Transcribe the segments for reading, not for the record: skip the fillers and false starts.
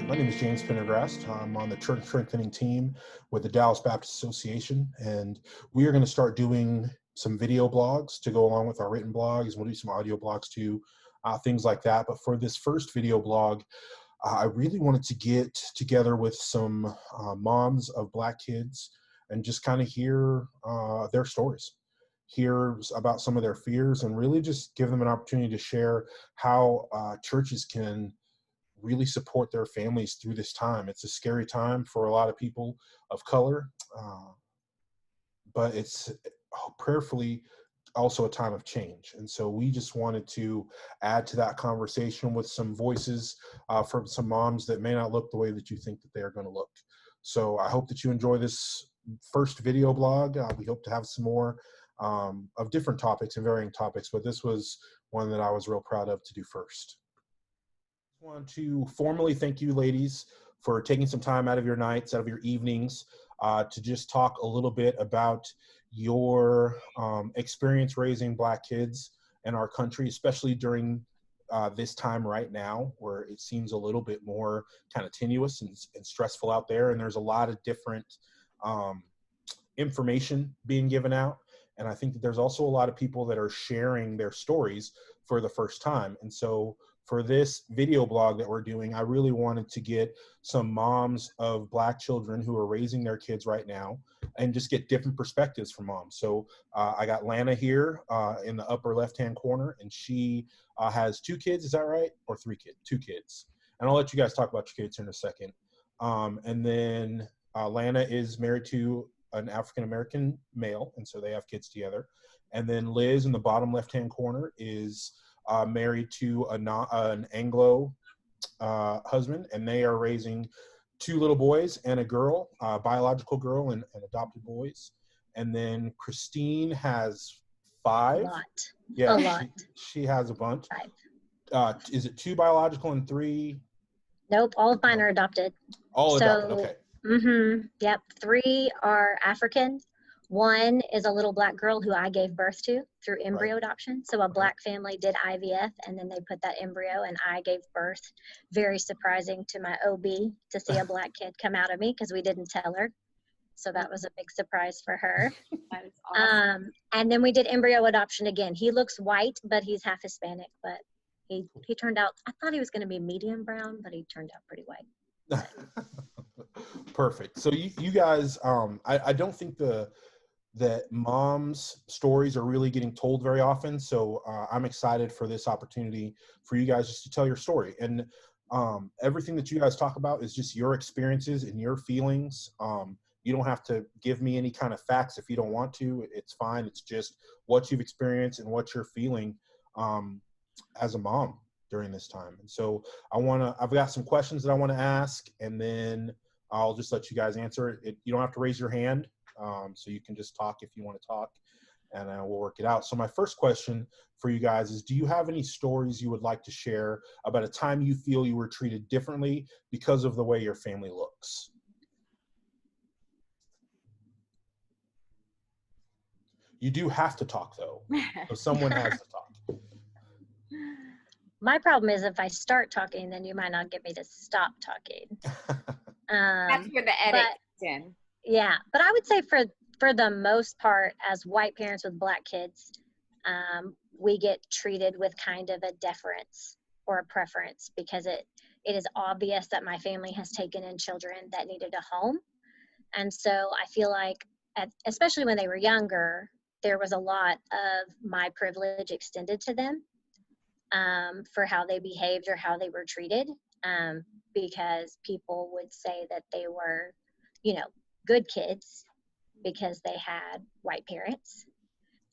My name is James Pendergrast. I'm on the church strengthening team with the Dallas Baptist Association, and we are going to start doing some video blogs to go along with our written blogs. We'll do some audio blogs too, things like that. But for this first video blog, I really wanted to get together with some moms of Black kids and just kind of hear their stories, hear about some of their fears, and really just give them an opportunity to share how churches can really support their families through this time. It's a scary time for a lot of people of color, but it's prayerfully also a time of change. And so we just wanted to add to that conversation with some voices from some moms that may not look the way that you think that they are going to look. So I hope that you enjoy this first video blog. We hope to have some more of different topics and varying topics, but this was one that I was real proud of to do first. I want to formally thank you, ladies, for taking some time out of your nights, out of your evenings, to just talk a little bit about your experience raising Black kids in our country, especially during this time right now, where it seems a little bit more kind of tenuous and stressful out there. And there's a lot of different information being given out. And I think that there's also a lot of people that are sharing their stories for the first time. And so for this video blog that we're doing, I really wanted to get some moms of Black children who are raising their kids right now and just get different perspectives from moms. So I got Lana here in the upper left-hand corner, and she has 2 kids, is that right? Or 3 kids? 2 kids. And I'll let you guys talk about your kids here in a second. And then Lana is married to an African-American male, and so they have kids together. And then Liz in the bottom left-hand corner is married to an Anglo husband, and they are raising 2 little boys and a girl, biological girl and adopted boys. And then Christine has 5. A lot. Yeah, a lot. She has a bunch. 5. Is it 2 biological and 3? Nope, all of mine are adopted. All adopted, okay. Yep, 3 are African. 1 is a little Black girl who I gave birth to through embryo adoption. So a Black family did IVF, and then they put that embryo, and I gave birth. Very surprising to my OB to see a Black kid come out of me, because we didn't tell her. So that was a big surprise for her. That is awesome. And then we did embryo adoption again. He looks white, but he's half Hispanic. But he turned out, I thought he was going to be medium brown, but he turned out pretty white. Perfect. So you guys, I don't think that moms' stories are really getting told very often. So I'm excited for this opportunity for you guys just to tell your story. And everything that you guys talk about is just your experiences and your feelings. You don't have to give me any kind of facts if you don't want to. It's fine. It's just what you've experienced and what you're feeling as a mom during this time. And so I've got some questions that I want to ask, and then I'll just let you guys answer it. You don't have to raise your hand. So you can just talk if you want to talk, and we'll work it out. So my first question for you guys is, do you have any stories you would like to share about a time you feel you were treated differently because of the way your family looks? You do have to talk, though. So someone has to talk. My problem is if I start talking, then you might not get me to stop talking. That's where the edit comes in. Yeah, but I would say for the most part, as white parents with Black kids, we get treated with kind of a deference or a preference, because it is obvious that my family has taken in children that needed a home. And so I feel like, especially when they were younger, there was a lot of my privilege extended to them for how they behaved or how they were treated, because people would say that they were, good kids because they had white parents.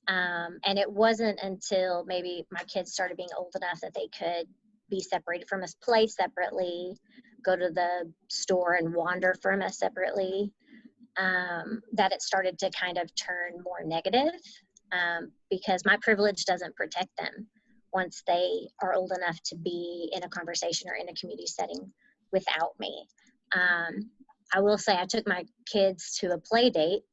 And it wasn't until maybe my kids started being old enough that they could be separated from us, play separately, go to the store and wander from us separately, that it started to kind of turn more negative, because my privilege doesn't protect them once they are old enough to be in a conversation or in a community setting without me. I will say I took my kids to a play date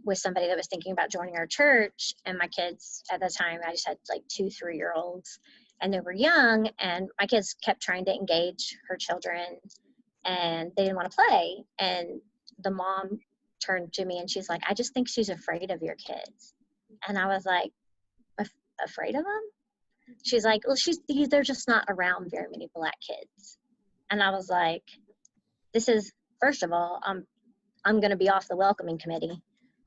with somebody that was thinking about joining our church, and my kids at the time, I just had like 2 3-year-olds, and they were young, and my kids kept trying to engage her children, and they didn't want to play. And the mom turned to me and she's like, I just think she's afraid of your kids. And I was like, afraid of them? She's like, well, they're just not around very many Black kids. And I was like, this is, first of all, I'm going to be off the welcoming committee.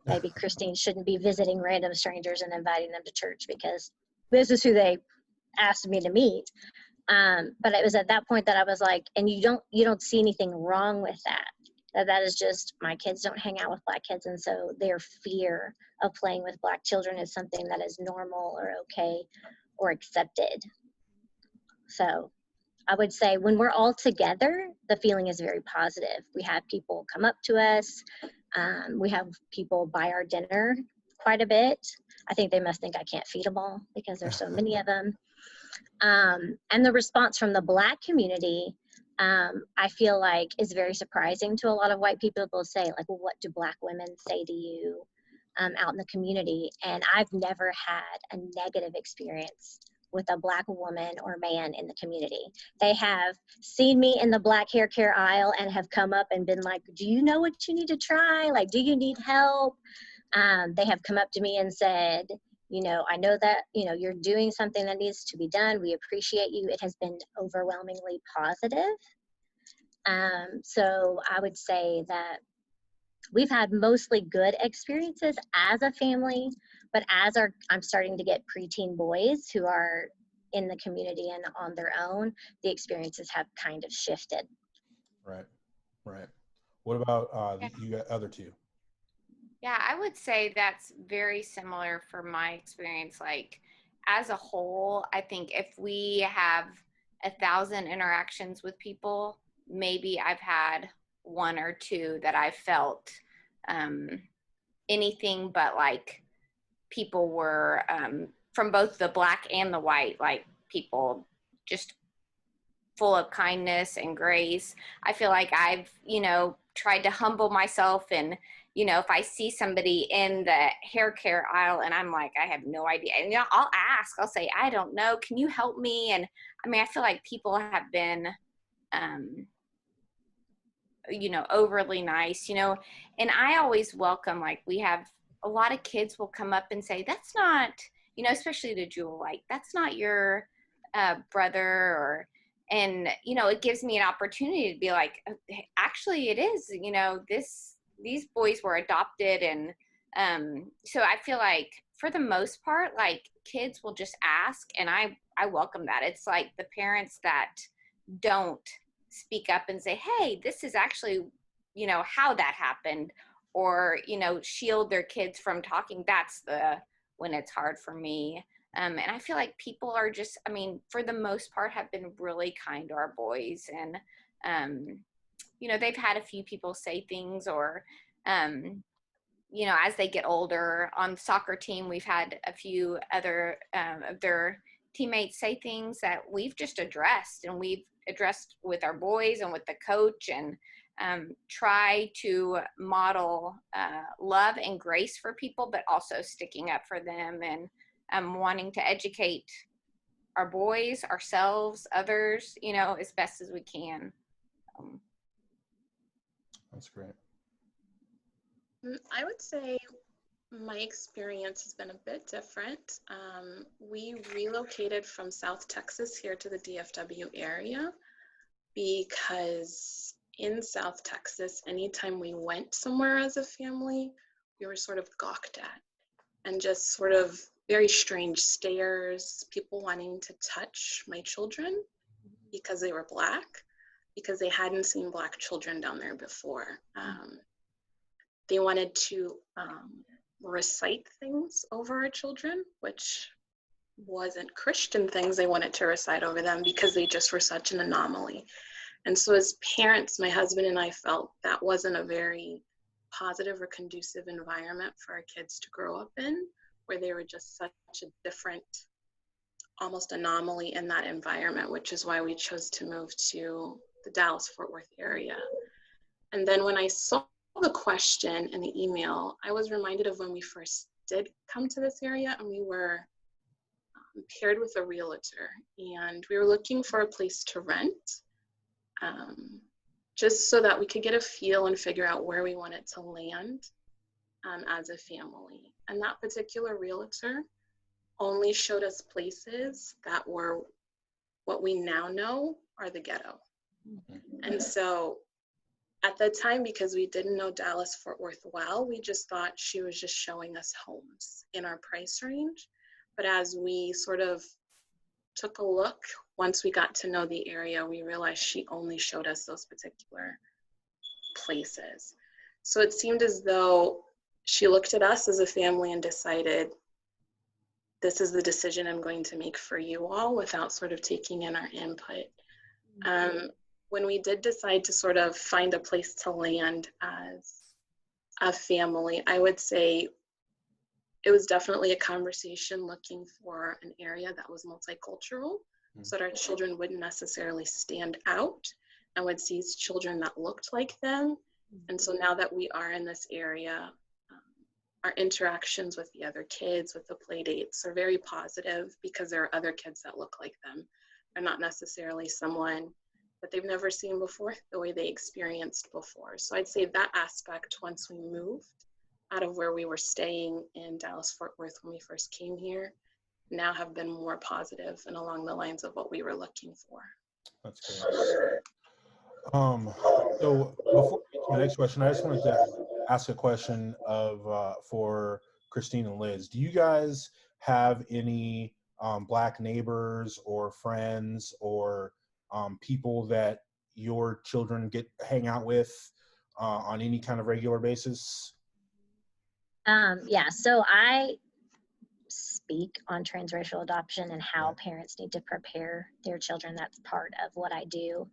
Maybe Christine shouldn't be visiting random strangers and inviting them to church, because this is who they asked me to meet. But it was at that point that I was like, and you don't see anything wrong with that. That is just, my kids don't hang out with Black kids, and so their fear of playing with Black children is something that is normal or okay or accepted. So I would say when we're all together, the feeling is very positive. We have people come up to us. We have people buy our dinner quite a bit. I think they must think I can't feed them all because there's so many of them. And the response from the Black community, I feel like, is very surprising to a lot of white people. They'll say, like, well, what do Black women say to you out in the community? And I've never had a negative experience with a Black woman or man in the community. They have seen me in the Black hair care aisle and have come up and been like, do you know what you need to try? Like, do you need help? They have come up to me and said, you know, I know that, you know, you're doing something that needs to be done. We appreciate you. It has been overwhelmingly positive. So I would say that we've had mostly good experiences as a family, but I'm starting to get preteen boys who are in the community and on their own, the experiences have kind of shifted. Right. What about you got other two? Yeah, I would say that's very similar for my experience. Like, as a whole, I think if we have 1,000 interactions with people, maybe I've had 1 or 2 that I felt anything but like people were from both the Black and the white, like people just full of kindness and grace. I feel like I've, tried to humble myself, and, if I see somebody in the hair care aisle and I'm like, I have no idea. And, I'll say, I don't know. Can you help me? And I mean, I feel like people have been, overly nice, and I always welcome, like, we have a lot of kids will come up and say, that's not, especially to Jewel, like, that's not your brother, and it gives me an opportunity to be like, actually it is, these boys were adopted. And so I feel like for the most part, like, kids will just ask, and I welcome that. It's like the parents that don't speak up and say, hey, this is actually, how that happened, or, shield their kids from talking. That's when it's hard for me. And I feel like people are just, for the most part, have been really kind to our boys. And, they've had a few people say things, or, as they get older on the soccer team, we've had a few other of their teammates say things that we've just addressed, and we've addressed with our boys and with the coach, and try to model love and grace for people, but also sticking up for them, and wanting to educate our boys, ourselves, others, as best as we can. That's great. I would say my experience has been a bit different. We relocated from South Texas here to the DFW area because in South Texas, anytime we went somewhere as a family, we were sort of gawked at, and just sort of very strange stares, people wanting to touch my children because they were Black, because they hadn't seen Black children down there before. They wanted to recite things over our children, which wasn't Christian things they wanted to recite over them, because they just were such an anomaly. And so as parents, my husband and I felt that wasn't a very positive or conducive environment for our kids to grow up in, where they were just such a different, almost anomaly in that environment, which is why we chose to move to the Dallas-Fort Worth area. And then when I saw the question in the email, I was reminded of when we first did come to this area, and we were paired with a realtor, and we were looking for a place to rent, just so that we could get a feel and figure out where we wanted to land as a family. And that particular realtor only showed us places that were what we now know are the ghetto. And so at the time, because we didn't know Dallas Fort Worth well, we just thought she was just showing us homes in our price range. But as we sort of took a look, once we got to know the area, we realized she only showed us those particular places. So it seemed as though she looked at us as a family and decided, this is the decision I'm going to make for you all, without sort of taking in our input. When we did decide to sort of find a place to land as a family, I would say it was definitely a conversation looking for an area that was multicultural, so that our children wouldn't necessarily stand out and would see children that looked like them. And so now that we are in this area, our interactions with the other kids, with the play dates, are very positive, because there are other kids that look like them. They're not necessarily someone that they've never seen before, the way they experienced before. So I'd say that aspect, once we moved out of where we were staying in Dallas Fort Worth when we first came here, now have been more positive and along the lines of what we were looking for. That's great. So before we get to my next question, I just wanted to ask a question for Christine and Liz. Do you guys have any Black neighbors or friends or people that your children hang out with on any kind of regular basis? Yeah, so I speak on transracial adoption and how parents need to prepare their children. That's part of what I do.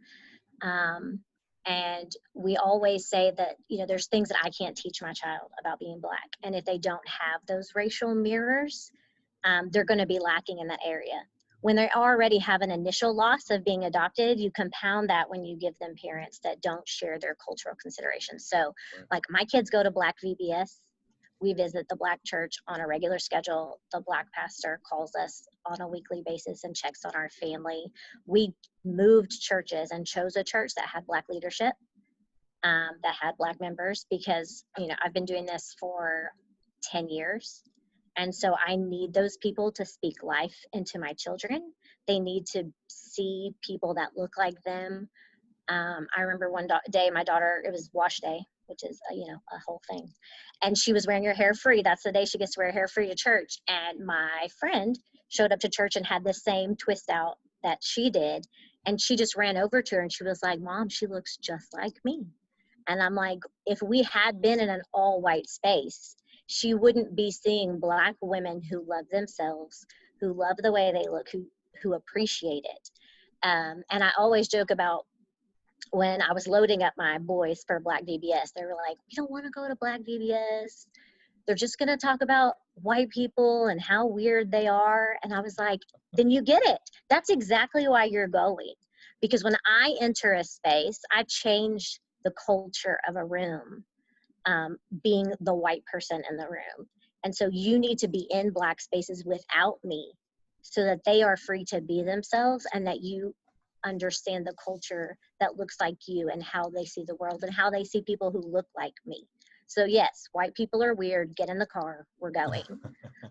And we always say that, there's things that I can't teach my child about being Black. And if they don't have those racial mirrors, they're going to be lacking in that area. When they already have an initial loss of being adopted, you compound that when you give them parents that don't share their cultural considerations. So like my kids go to Black VBS. We visit the Black church on a regular schedule. The Black pastor calls us on a weekly basis and checks on our family. We moved churches and chose a church that had Black leadership, that had Black members, because, I've been doing this for 10 years. And so I need those people to speak life into my children. They need to see people that look like them. I remember one day my daughter, it was wash day, which is, a whole thing. And she was wearing her hair free. That's the day she gets to wear her hair free to church. And my friend showed up to church and had the same twist out that she did. And she just ran over to her and she was like, Mom, she looks just like me. And I'm like, if we had been in an all white space, she wouldn't be seeing Black women who love themselves, who love the way they look, who appreciate it. And I always joke about, when I was loading up my boys for Black VBS, they were like, we don't want to go to Black VBS. They're just going to talk about white people and how weird they are. And I was like, then you get it. That's exactly why you're going. Because when I enter a space, I change the culture of a room, being the white person in the room. And so you need to be in Black spaces without me so that they are free to be themselves and that you understand the culture that looks like you and how they see the world and how they see people who look like me. So yes, white people are weird. Get in the car. We're going.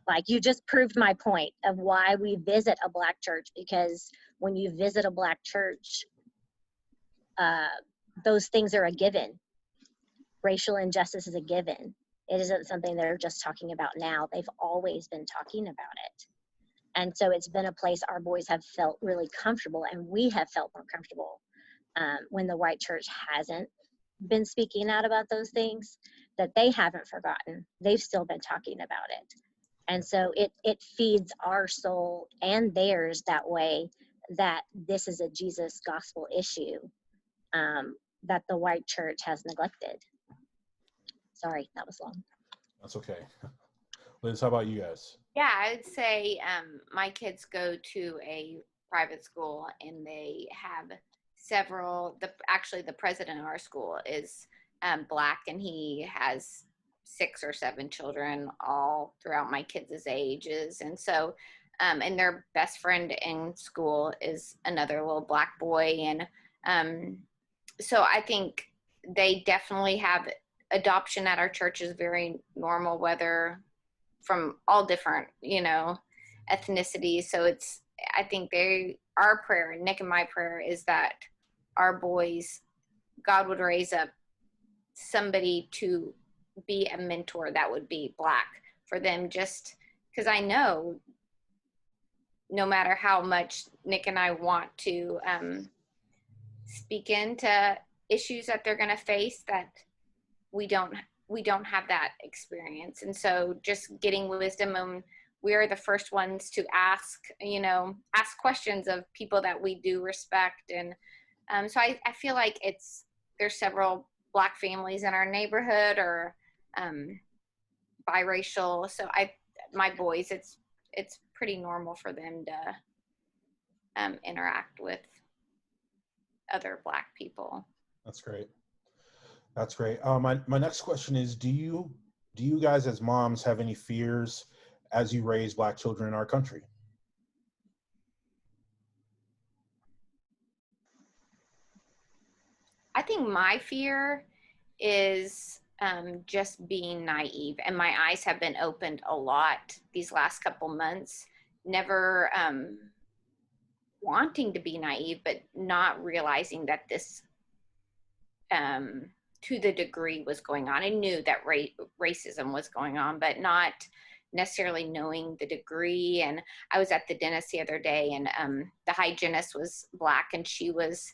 Like, you just proved my point of why we visit a Black church, because when you visit a Black church, those things are a given. Racial injustice is a given. It isn't something they're just talking about now. They've always been talking about it. And so it's been a place our boys have felt really comfortable, and we have felt more comfortable when the white church hasn't been speaking out about those things, that they haven't forgotten. They've still been talking about it. And so it feeds our soul and theirs that way, that this is a Jesus gospel issue that the white church has neglected. Sorry, that was long. That's okay. Liz, how about you guys? Yeah, I would say my kids go to a private school, and they have several, actually the president of our school is Black, and he has 6 or 7 children all throughout my kids' ages. And so and their best friend in school is another little black boy. And so I think they definitely have adoption at our church is very normal, whether from all different, ethnicities. So I think our prayer, Nick and my prayer, is that our boys, God would raise up somebody to be a mentor that would be black for them, just because I know no matter how much Nick and I want to speak into issues that they're going to face, that we don't have that experience. And so just getting wisdom, and we are the first ones to ask questions of people that we do respect. And so I feel like there's several black families in our neighborhood, or biracial. So my boys, it's pretty normal for them to interact with other black people. That's great. That's great. My next question is, do you guys as moms have any fears as you raise black children in our country? I think my fear is just being naive, and my eyes have been opened a lot these last couple months, never wanting to be naive, but not realizing that this to the degree was going on. I knew that racism was going on, but not necessarily knowing the degree. And I was at the dentist the other day, and the hygienist was black, and she was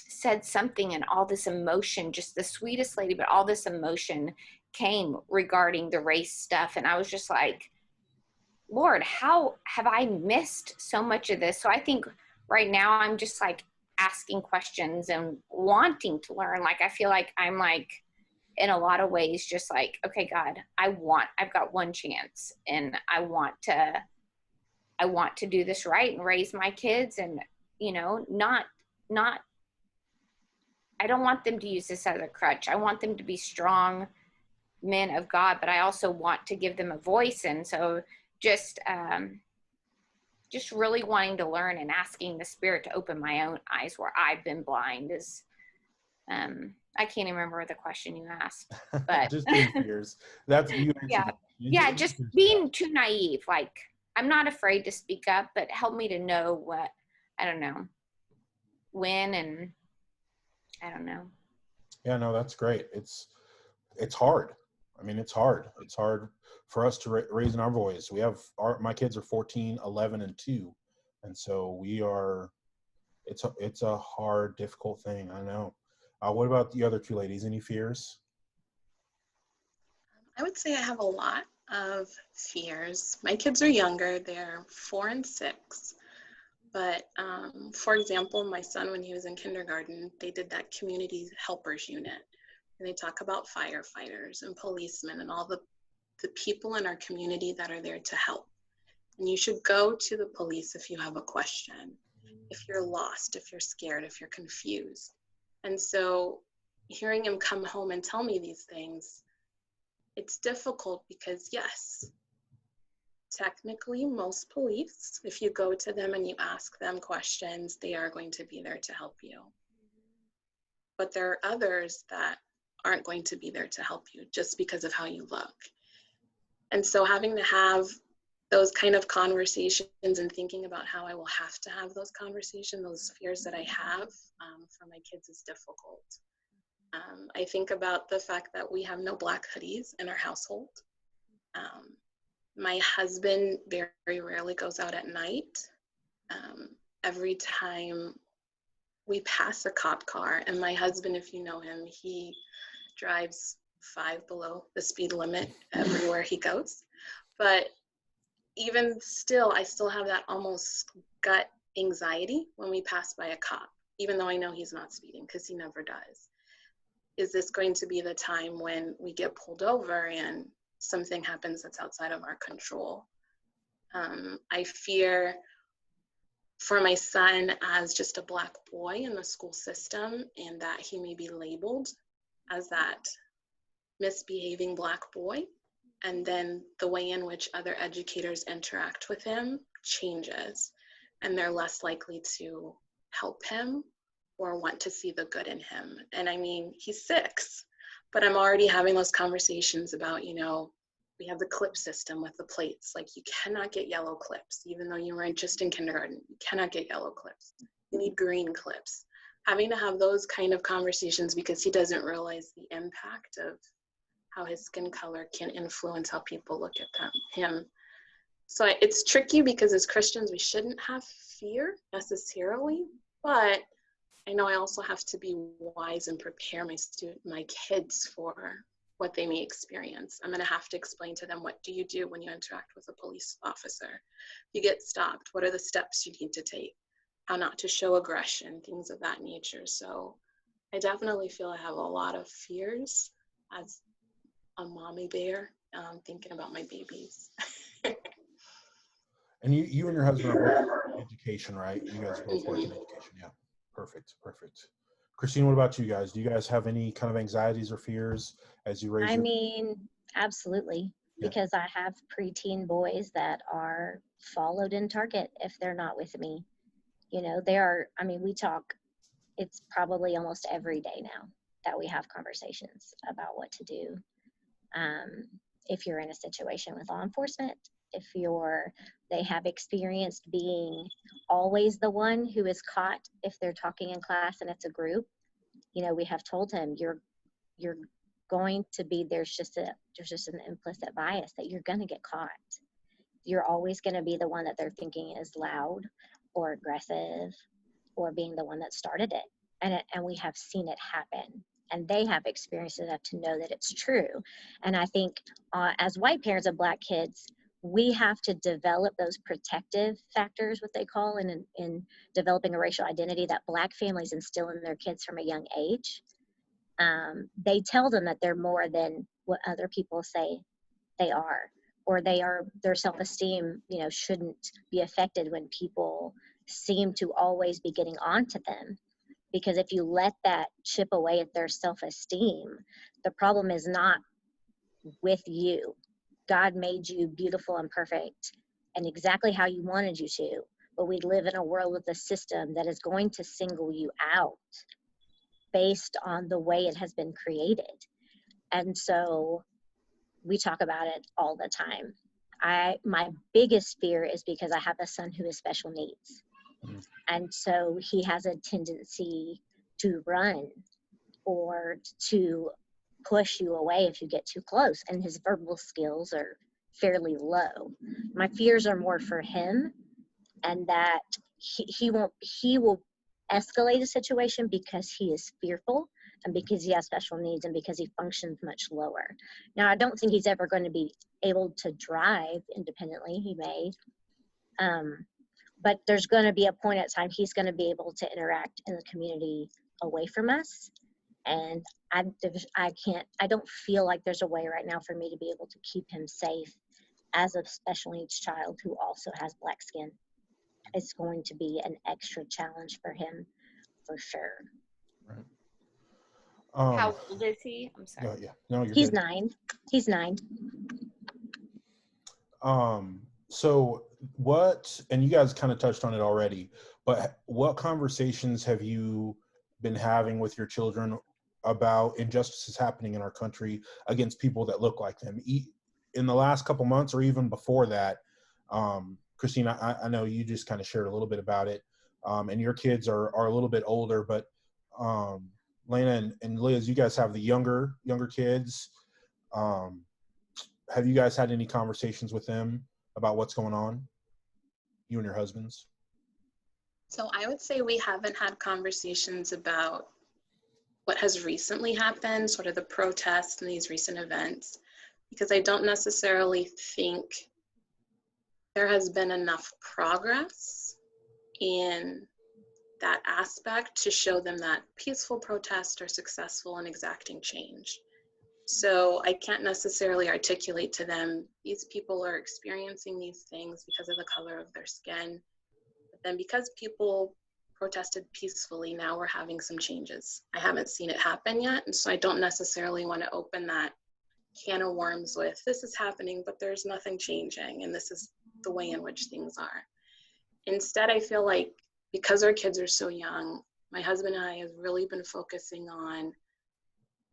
said something, and all this emotion, just the sweetest lady, but all this emotion came regarding the race stuff. And I was just like, Lord, how have I missed so much of this? So I think right now I'm just like asking questions and wanting to learn. Like, I feel like I'm like, in a lot of ways, just like, okay, God, I've got one chance, and I want to do this right and raise my kids, and, not, I don't want them to use this as a crutch. I want them to be strong men of God, but I also want to give them a voice. And so just really wanting to learn and asking the Spirit to open my own eyes where I've been blind is, I can't even remember the question you asked, but Just any fears. That's you. yeah, just being too naive. Like, I'm not afraid to speak up, but help me to know what, I don't know, when, and I don't know. Yeah, no, that's great. It's hard. I mean, it's hard. It's hard for us to raise our voice. My kids are 14, 11, and 2. And so it's a hard, difficult thing. I know. What about the other two ladies? Any fears? I would say I have a lot of fears. My kids are younger, they're 4 and 6. But for example, my son, when he was in kindergarten, they did that community helpers unit. And they talk about firefighters and policemen and all the people in our community that are there to help. And you should go to the police if you have a question, if you're lost, if you're scared, if you're confused. And so hearing him come home and tell me these things, it's difficult because, yes, technically most police, if you go to them and you ask them questions, they are going to be there to help you. But there are others that aren't going to be there to help you just because of how you look. And so having to have those kind of conversations and thinking about how I will have to have those conversations, those fears that I have for my kids is difficult. I think about the fact that we have no black hoodies in our household. My husband very rarely goes out at night. Every time we pass a cop car, and my husband, if you know him, he drives 5 below the speed limit everywhere he goes. But even still, I still have that almost gut anxiety when we pass by a cop, even though I know he's not speeding, because he never does. Is this going to be the time when we get pulled over and something happens that's outside of our control? I fear for my son as just a black boy in the school system, and that he may be labeled as that misbehaving black boy. And then the way in which other educators interact with him changes, and they're less likely to help him or want to see the good in him. And I mean, he's 6, but I'm already having those conversations about, you know, we have the clip system with the plates. Like, you cannot get yellow clips, even though you were just in kindergarten. You cannot get yellow clips. You need green clips. Having to have those kind of conversations because he doesn't realize the impact of how his skin color can influence how people look at him. So it's tricky because as Christians, we shouldn't have fear necessarily, but I know I also have to be wise and prepare my kids for what they may experience. I'm going to have to explain to them, what do you do when you interact with a police officer? If you get stopped, what are the steps you need to take? How not to show aggression, things of that nature. So I definitely feel I have a lot of fears as a mommy bear, thinking about my babies. And you and your husband are both in education, right? You guys both work in Mhm. education. Yeah. Perfect. Perfect. Christine, what about you guys? Do you guys have any kind of anxieties or fears as you raise I your? mean, absolutely, Yeah. because I have preteen boys that are followed in Target if they're not with me. You know, they are, I mean, we talk, it's probably almost every day now that we have conversations about what to do. Um, if you're in a situation with law enforcement, if they have experienced being always the one who is caught if they're talking in class and it's a group, you know, we have told him you're going to be, there's just an implicit bias that you're going to get caught. You're always going to be the one that they're thinking is loud or aggressive or being the one that started it. And we have seen it happen, and they have experienced enough to know that it's true. And I think as white parents of Black kids, we have to develop those protective factors, what they call in developing a racial identity, that Black families instill in their kids from a young age. They tell them that they're more than what other people say they are, or their self-esteem, you know, shouldn't be affected when people seem to always be getting onto them. Because if you let that chip away at their self-esteem, the problem is not with you. God made you beautiful and perfect and exactly how you wanted you to, but we live in a world with a system that is going to single you out based on the way it has been created. And so we talk about it all the time. My biggest fear is because I have a son who has special needs. Mhm. And so he has a tendency to run or to push you away if you get too close, and his verbal skills are fairly low. My fears are more for him, and that he will escalate a situation because he is fearful and because he has special needs and because he functions much lower. Now, I don't think he's ever going to be able to drive independently. He may, but there's going to be a point at time he's going to be able to interact in the community away from us. And I don't feel like there's a way right now for me to be able to keep him safe as a special needs child who also has Black skin. It's going to be an extra challenge for him, for sure. Right. How old is he? I'm sorry. Yeah. No, you're He's good. 9. He's 9. So what, and you guys kind of touched on it already, but what conversations have you been having with your children about injustices happening in our country against people that look like them in the last couple months or even before that? Christine, I know you just kind of shared a little bit about it, and your kids are a little bit older, but Lena and Liz, you guys have the younger kids. Have you guys had any conversations with them about what's going on, you and your husbands? So I would say we haven't had conversations about what has recently happened, sort of the protests and these recent events, because I don't necessarily think there has been enough progress in that aspect to show them that peaceful protests are successful in exacting change. So I can't necessarily articulate to them, these people are experiencing these things because of the color of their skin. But then because people protested peacefully, now we're having some changes. I haven't seen it happen yet, and so I don't necessarily want to open that can of worms with this is happening, but there's nothing changing, and this is the way in which things are. Instead, I feel like because our kids are so young, my husband and I have really been focusing on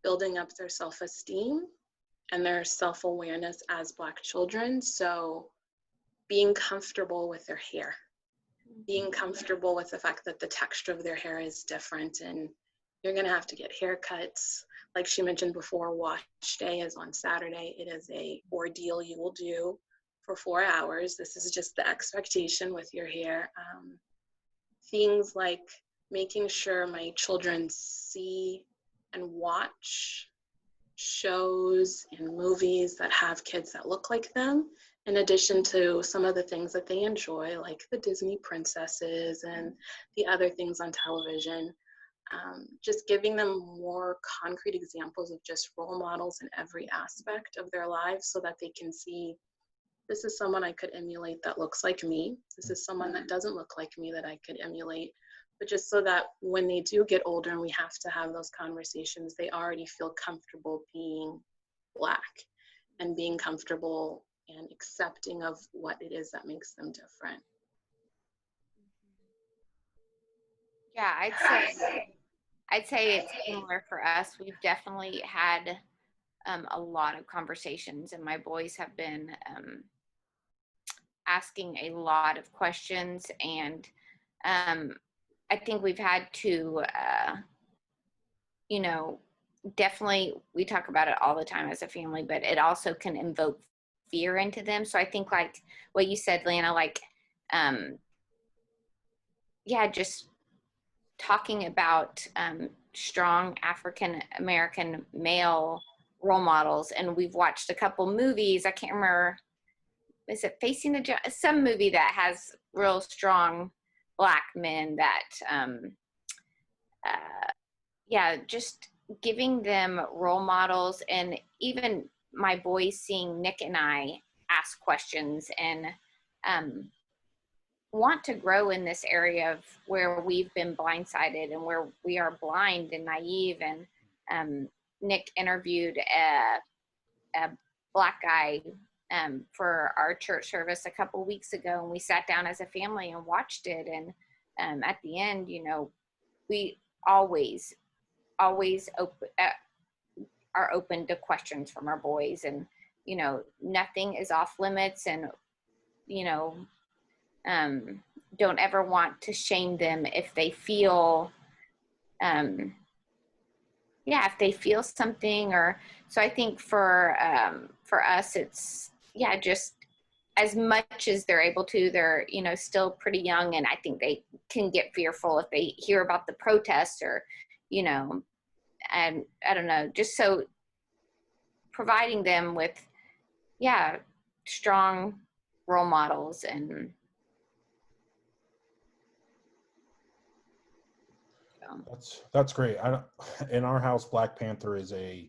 building up their self-esteem and their self-awareness as Black children. So being comfortable with their hair, being comfortable with the fact that the texture of their hair is different, and you're gonna have to get haircuts. Like she mentioned before, wash day is on Saturday. It is a ordeal you will do for 4 hours. This is just the expectation with your hair. Things like making sure my children see and watch shows and movies that have kids that look like them, in addition to some of the things that they enjoy, like the Disney princesses and the other things on television. Just giving them more concrete examples of just role models in every aspect of their lives so that they can see, this is someone I could emulate that looks like me. This is someone that doesn't look like me that I could emulate. But just so that when they do get older and we have to have those conversations, they already feel comfortable being Black and being comfortable and accepting of what it is that makes them different. Yeah, I'd say it's similar for us. We've definitely had a lot of conversations, and my boys have been asking a lot of questions, and I think we've had to, definitely, we talk about it all the time as a family, but it also can invoke fear into them. So I think like what you said, Lana, like, just talking about strong African American male role models. And we've watched a couple movies. I can't remember, is it Facing the Giant? Some movie that has real strong Black men that, just giving them role models, and even my boys seeing Nick and I ask questions and want to grow in this area of where we've been blindsided and where we are blind and naive. And Nick interviewed a Black guy for our church service a couple weeks ago, and we sat down as a family and watched it. And at the end, we always are open to questions from our boys, and nothing is off limits, and don't ever want to shame them if they feel if they feel something. Or so I think for us, it's just as much as they're able to. They're still pretty young, and I think they can get fearful if they hear about the protests, or and I don't know, just so providing them with strong role models. And That's great. In our house, Black Panther is a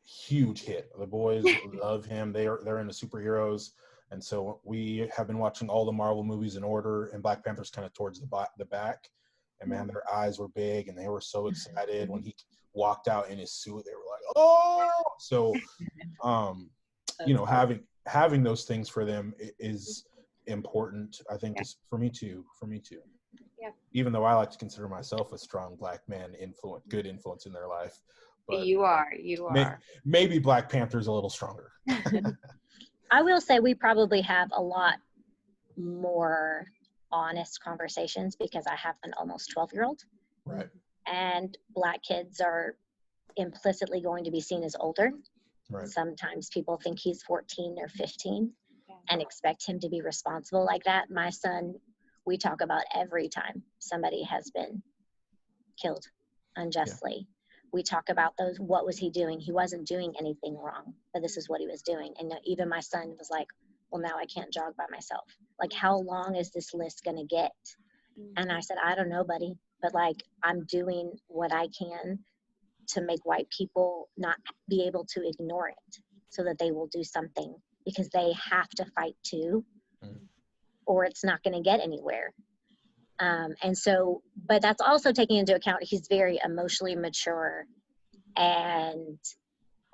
huge hit. The boys love him. They're into superheroes, and so we have been watching all the Marvel movies in order. And Black Panther's kind of towards the back. And man, their eyes were big, and they were so excited when he walked out in his suit. They were like, "Oh!" So, having those things for them is important. I think is for me too. Yeah. Even though I like to consider myself a strong Black man good influence in their life. But you are. Maybe Black Panther's a little stronger. I will say we probably have a lot more honest conversations because I have an almost 12-year-old. Right. And Black kids are implicitly going to be seen as older. Right. Sometimes people think he's 14 or 15 and expect him to be responsible like that. My son, we talk about every time somebody has been killed unjustly. Yeah. We talk about those, what was he doing? He wasn't doing anything wrong, but this is what he was doing. And even my son was like, well, now I can't jog by myself. Like, how long is this list going to get? And I said, I don't know, buddy, but like, I'm doing what I can to make white people not be able to ignore it so that they will do something, because they have to fight too, or it's not going to get anywhere. And so, but that's also taking into account he's very emotionally mature and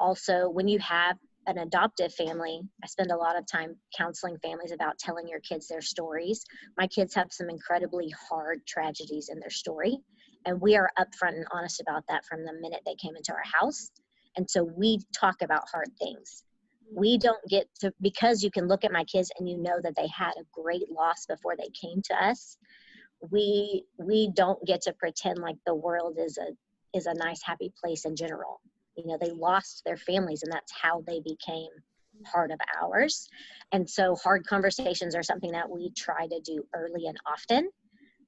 also, when you have an adoptive family, I spend a lot of time counseling families about telling your kids their stories. My kids have some incredibly hard tragedies in their story, and we are upfront and honest about that from the minute they came into our house. And so we talk about hard things. We don't get to, because you can look at my kids and you know that they had a great loss before they came to us. We don't get to pretend like the world is a nice, happy place in general. You know, they lost their families, and that's how they became part of ours. And so hard conversations are something that we try to do early and often.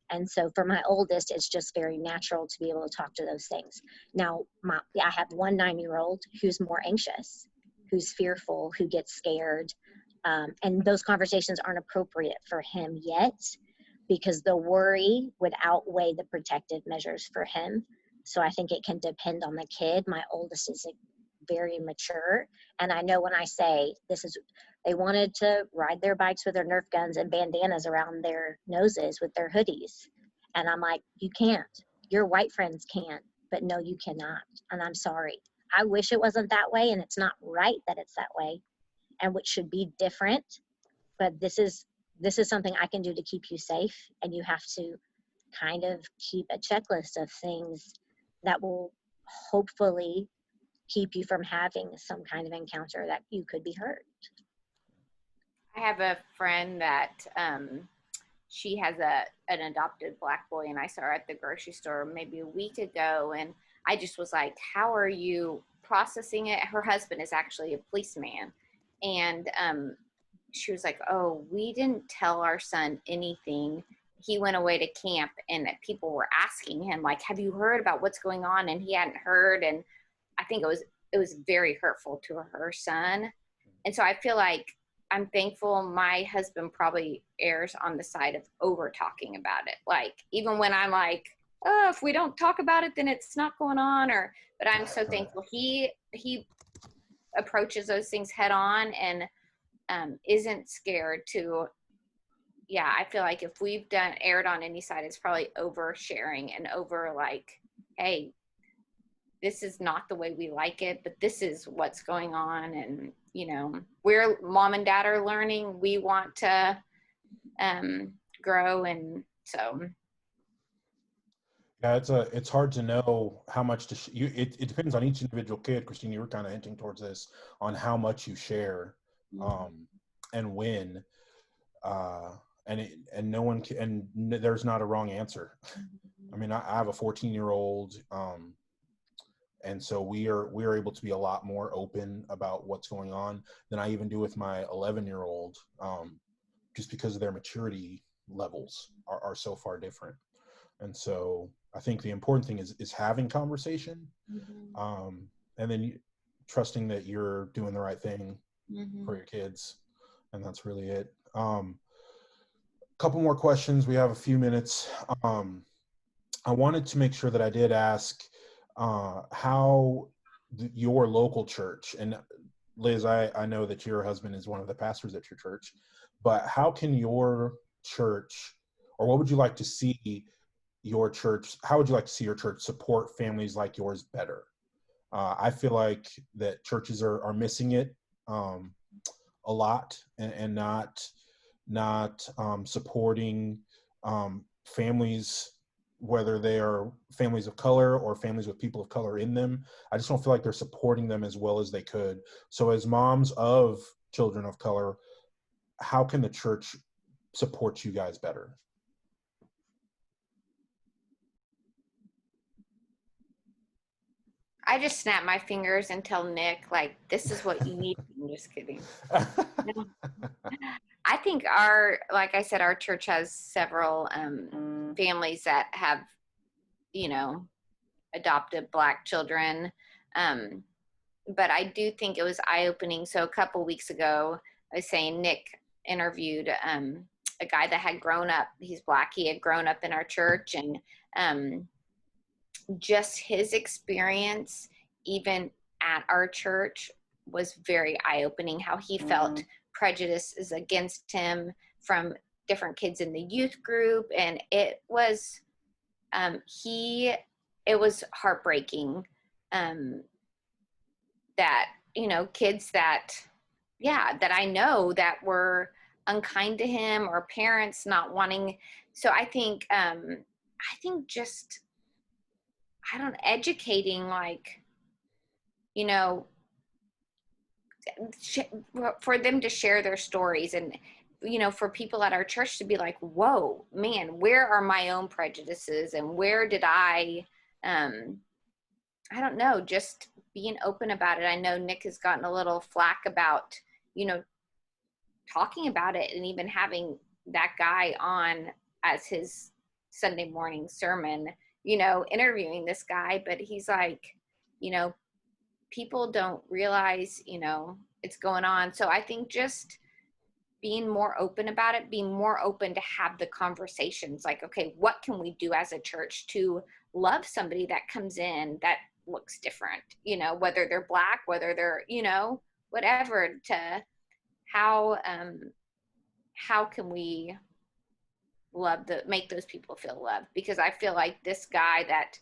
And so for my oldest, it's just very natural to be able to talk to those things. Now, I have one 9-year-old who's more anxious, who's fearful, who gets scared. And those conversations aren't appropriate for him yet, because the worry would outweigh the protective measures for him. So I think it can depend on the kid. My oldest is very mature. And I know when I say they wanted to ride their bikes with their Nerf guns and bandanas around their noses with their hoodies. And I'm like, you can't. Your white friends can, but no, you cannot. And I'm sorry. I wish it wasn't that way, and it's not right that it's that way, and which should be different. But this is something I can do to keep you safe, and you have to kind of keep a checklist of things that will hopefully keep you from having some kind of encounter that you could be hurt. I have a friend that she has an adopted black boy, and I saw her at the grocery store maybe a week ago, and I just was like, how are you processing it? Her husband is actually a policeman, and she was like, oh, we didn't tell our son anything. He went away to camp, and people were asking him, like, have you heard about what's going on? And he hadn't heard. And I think it was very hurtful to her son. And so I feel like I'm thankful my husband probably errs on the side of over talking about it. Like, even when I'm like, oh, if we don't talk about it, then it's not going on. But I'm so thankful he approaches those things head on, and isn't scared to. Yeah, I feel like if we've erred on any side, it's probably oversharing and over like, hey, this is not the way we like it, but this is what's going on. And, you know, we're mom and dad are learning. We want to grow. And so. Yeah, it's hard to know how much to it depends on each individual kid. Christine, you were kind of hinting towards this, on how much you share, and when, and no one can, and there's not a wrong answer. I mean, I have a 14-year-old, and so we are able to be a lot more open about what's going on than I even do with my 11-year-old, just because of their maturity levels are so far different. And so I think the important thing is having conversation, and then trusting that you're doing the right thing for your kids, and that's really it. Couple more questions. We have a few minutes. I wanted to make sure that I did ask how your local church, and Liz, I know that your husband is one of the pastors at your church, but how can your church, or what would you like to see your church, how would you like to see your church support families like yours better? I feel like that churches are missing it a lot, and not supporting families, whether they are families of color or families with people of color in them. I just don't feel like they're supporting them as well as they could. So as moms of children of color, how can the church support you guys better? I just snap my fingers and tell Nick, like, this is what you need. I'm just kidding. I think like I said, our church has several families that have, you know, adopted Black children. But I do think it was eye-opening. So a couple weeks ago, I was saying Nick interviewed a guy that had grown up. He's Black. He had grown up in our church, and just his experience, even at our church, was very eye-opening. How he felt prejudice is against him from different kids in the youth group, and it was heartbreaking. that, you know, kids that, yeah, that I know that were unkind to him, or parents not wanting. So I think just, I don't, educating, like, you know, for them to share their stories, and, you know, for people at our church to be like, whoa, man, where are my own prejudices, and where did I don't know, just being open about it. I know Nick has gotten a little flack about, you know, talking about it, and even having that guy on as his Sunday morning sermon, you know, interviewing this guy. But he's like, you know, people don't realize, you know, it's going on. So I think just being more open about it, being more open to have the conversations, like, okay, what can we do as a church to love somebody that comes in that looks different, you know, whether they're Black, whether they're, you know, whatever, to how can we make those people feel loved? Because I feel like this guy that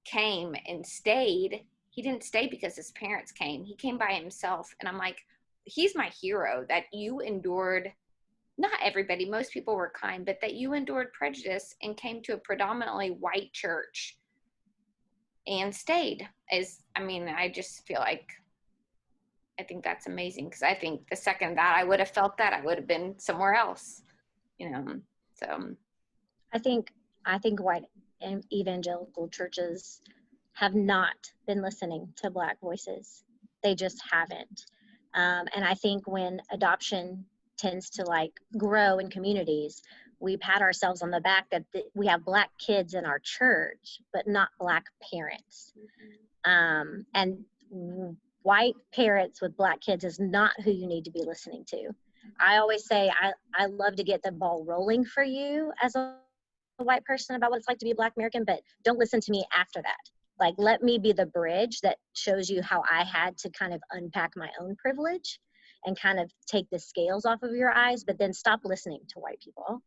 came and stayed, he didn't stay because his parents came. He came by himself. And I'm like, he's my hero, that you endured, not everybody, most people were kind, but that you endured prejudice and came to a predominantly white church and stayed. I just feel like, I think that's amazing, because I think the second that I would have felt that, I would have been somewhere else, you know. So I think white and evangelical churches have not been listening to Black voices. They just haven't. And I think when adoption tends to like grow in communities, we pat ourselves on the back that we have Black kids in our church, but not Black parents. And white parents with Black kids is not who you need to be listening to. I always say I love to get the ball rolling for you as a white person about what it's like to be a Black American, but don't listen to me after that. Like, let me be the bridge that shows you how I had to kind of unpack my own privilege and kind of take the scales off of your eyes, but then stop listening to white people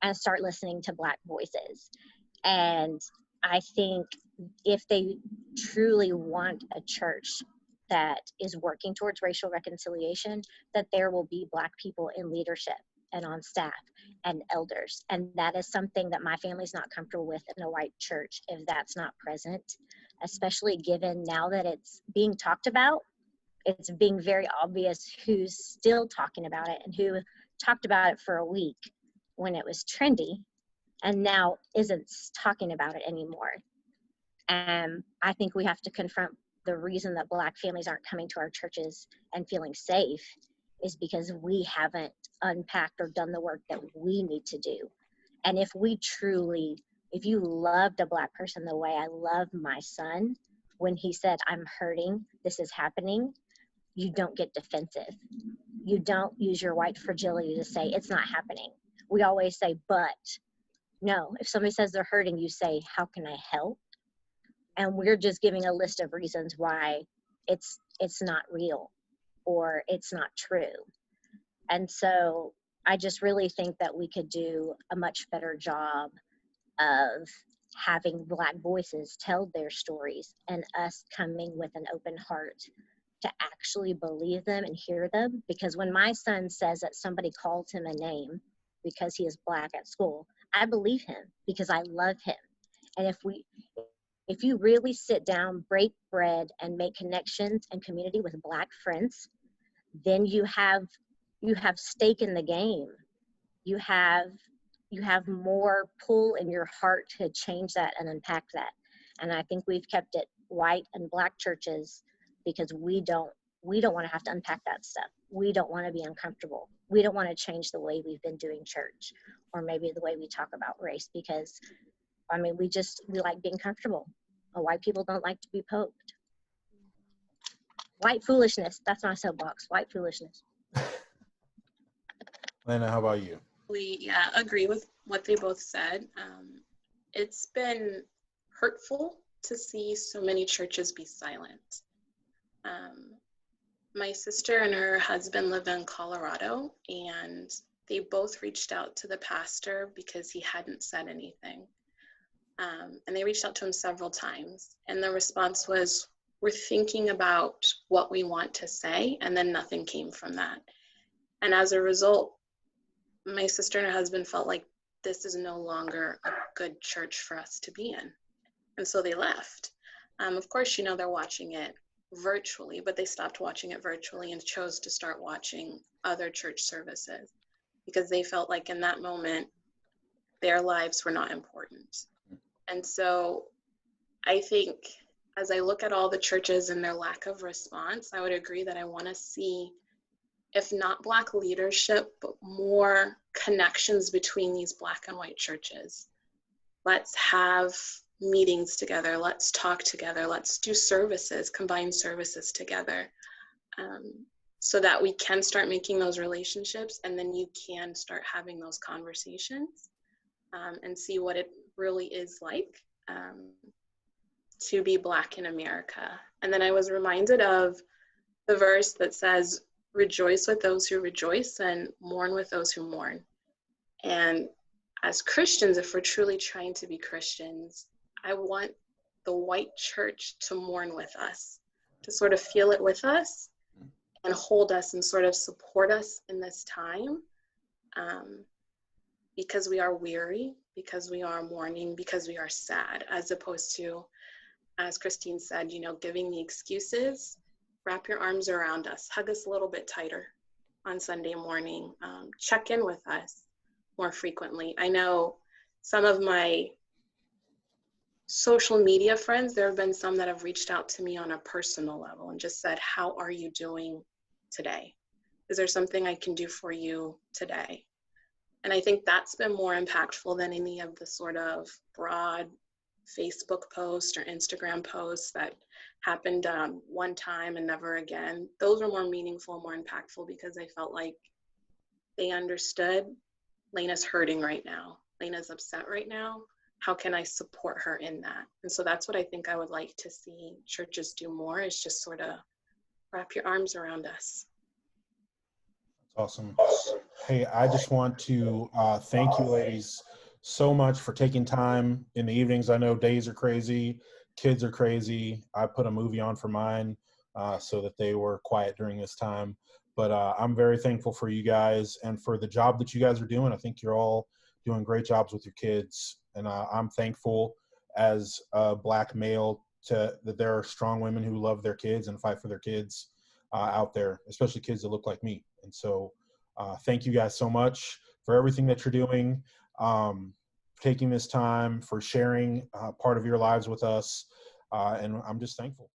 and start listening to Black voices. And I think if they truly want a church that is working towards racial reconciliation, that there will be Black people in leadership and on staff and elders. And that is something that my family's not comfortable with in a white church if that's not present, especially given now that it's being talked about. It's being very obvious who's still talking about it and who talked about it for a week when it was trendy and now isn't talking about it anymore. And I think we have to confront the reason that Black families aren't coming to our churches and feeling safe is because we haven't unpacked or done the work that we need to do. And if you loved a Black person the way I love my son, when he said, I'm hurting, this is happening, you don't get defensive. You don't use your white fragility to say, it's not happening. We always say, but. No, if somebody says they're hurting, you say, how can I help? And we're just giving a list of reasons why it's not real or it's not true. And so I just really think that we could do a much better job of having Black voices tell their stories and us coming with an open heart to actually believe them and hear them. Because when my son says that somebody calls him a name because he is Black at school, I believe him because I love him. And if you really sit down, break bread, and make connections and community with Black friends, then you have stake in the game. You have more pull in your heart to change that and unpack that. And I think we've kept it white and Black churches because we don't want to have to unpack that stuff. We don't want to be uncomfortable. We don't want to change the way we've been doing church or maybe the way we talk about race because, we like being comfortable. White people don't like to be poked. White foolishness. That's my soapbox. White foolishness. Lena, how about you? Yeah, agree with what they both said. It's been hurtful to see so many churches be silent. My sister and her husband live in Colorado, and they both reached out to the pastor because he hadn't said anything. And they reached out to him several times, and the response was, we're thinking about what we want to say, and then nothing came from that. And as a result, my sister and her husband felt like this is no longer a good church for us to be in. And so they left. Of course, you know, they're watching it virtually, but they stopped watching it virtually and chose to start watching other church services because they felt like in that moment, their lives were not important. And so I think as I look at all the churches and their lack of response, I would agree that I want to see, if not Black leadership, but more connections between these Black and white churches. Let's have meetings together. Let's talk together. Let's do services, combine services together, so that we can start making those relationships, and then you can start having those conversations and see what it really is like to be Black in America. And then I was reminded of the verse that says, rejoice with those who rejoice and mourn with those who mourn. And as Christians, if we're truly trying to be Christians, I want the white church to mourn with us, to sort of feel it with us and hold us and sort of support us in this time, because we are weary, because we are mourning, because we are sad, as opposed to, as Christine said, you know, giving the excuses. Wrap your arms around us, hug us a little bit tighter on Sunday morning, check in with us more frequently. I know some of my social media friends, there have been some that have reached out to me on a personal level and just said, how are you doing today? Is there something I can do for you today? And I think that's been more impactful than any of the sort of broad Facebook posts or Instagram posts that happened one time and never again. Those were more meaningful, more impactful, because I felt like they understood Lena's hurting right now. Lena's upset right now. How can I support her in that? And so that's what I think I would like to see churches do more, is just sort of wrap your arms around us. Awesome. Hey, I just want to thank you ladies so much for taking time in the evenings. I know days are crazy, kids are crazy. I put a movie on for mine so that they were quiet during this time. But I'm very thankful for you guys and for the job that you guys are doing. I think you're all doing great jobs with your kids. And I'm thankful as a Black male that there are strong women who love their kids and fight for their kids out there, especially kids that look like me. And so thank you guys so much for everything that you're doing, taking this time, for sharing part of your lives with us. And I'm just thankful.